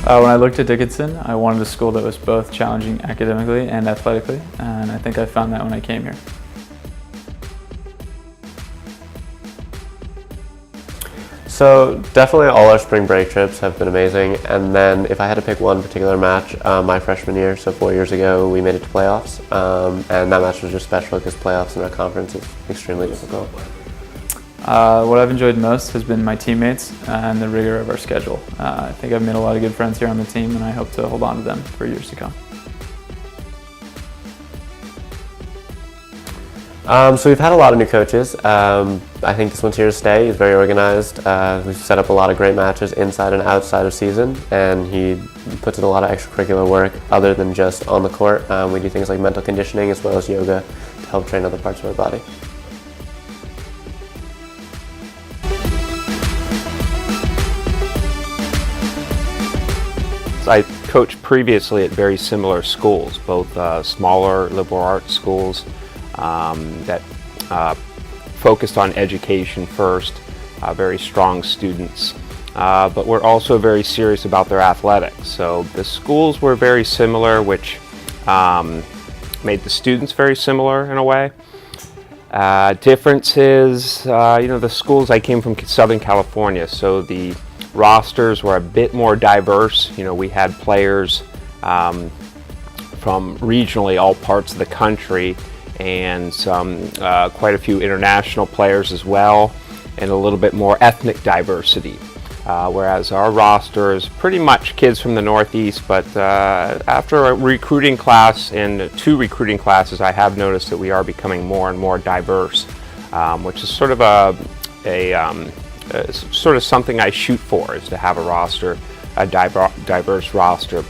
When I looked at Dickinson, I wanted a school that was both challenging academically and athletically, and I think I found that when I came here. So definitely all our spring break trips have been amazing, and then if I had to pick one particular match, my freshman year, so 4 years ago, we made it to playoffs, and that match was just special because playoffs in our conference is extremely difficult. What I've enjoyed most has been my teammates and the rigor of our schedule. I think I've made a lot of good friends here on the team, and I hope to hold on to them for years to come. So we've had a lot of new coaches. I think this one's here to stay. He's very organized. We've set up a lot of great matches inside and outside of season, and he puts in a lot of extracurricular work other than just on the court. We do things like mental conditioning as well as yoga to help train other parts of our body. I coached previously at very similar schools, both smaller liberal arts schools that focused on education first, very strong students, but were also very serious about their athletics. So the schools were very similar, which made the students very similar in a way. Difference is, the schools, I came from Southern California, so the rosters were a bit more diverse. We had players from regionally all parts of the country, and quite a few international players as well, and a little bit more ethnic diversity. Whereas our roster is pretty much kids from the Northeast, but after a recruiting class and 2 recruiting classes, I have noticed that we are becoming more and more diverse, which is sort of sort of something I shoot for, is to have a diverse roster.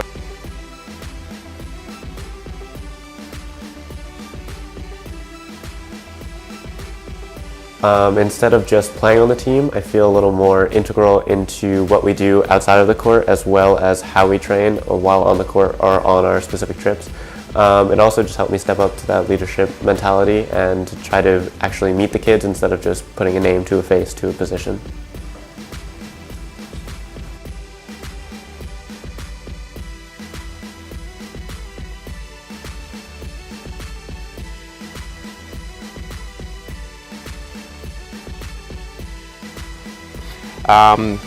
Instead of just playing on the team, I feel a little more integral into what we do outside of the court, as well as how we train while on the court or on our specific trips. It also just helped me step up to that leadership mentality and to try to actually meet the kids instead of just putting a name to a face to a position.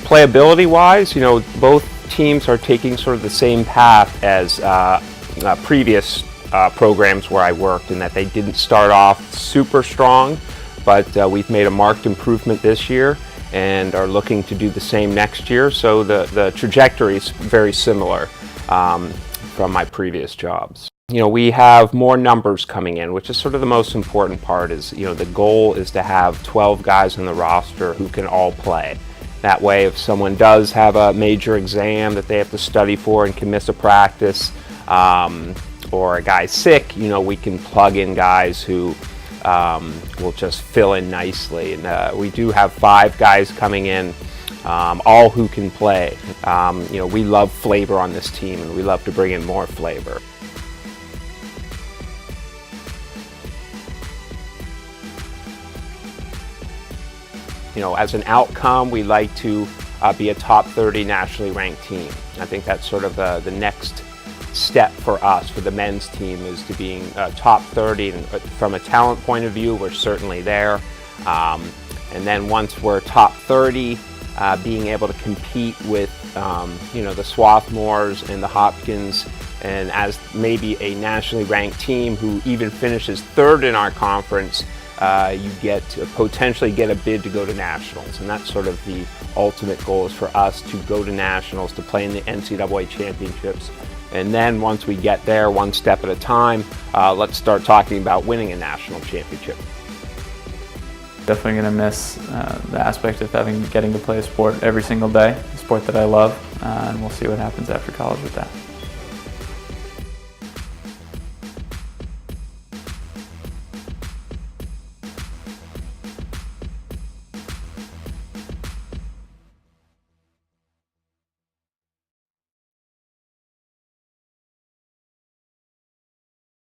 Playability-wise, both teams are taking sort of the same path as previous programs where I worked, in that they didn't start off super strong, but we've made a marked improvement this year and are looking to do the same next year. So the trajectory is very similar from my previous jobs. We have more numbers coming in, which is sort of the most important part. Is the goal is to have 12 guys on the roster who can all play. That way, if someone does have a major exam that they have to study for and can miss a practice, or a guy's sick, we can plug in guys who will just fill in nicely. And we do have 5 guys coming in, all who can play. We love flavor on this team, and we love to bring in more flavor. As an outcome, we like to be a top 30 nationally ranked team. I think that's sort of the next step for us, for the men's team, is to being top 30. And from a talent point of view, we're certainly there. And then once we're top 30, being able to compete with the Swarthmores and the Hopkins, and as maybe a nationally ranked team who even finishes 3rd in our conference, you get to potentially get a bid to go to nationals. And that's sort of the ultimate goal, is for us to go to nationals, to play in the NCAA championships. And then once we get there, one step at a time, let's start talking about winning a national championship. Definitely going to miss the aspect of getting to play a sport every single day, a sport that I love, and we'll see what happens after college with that.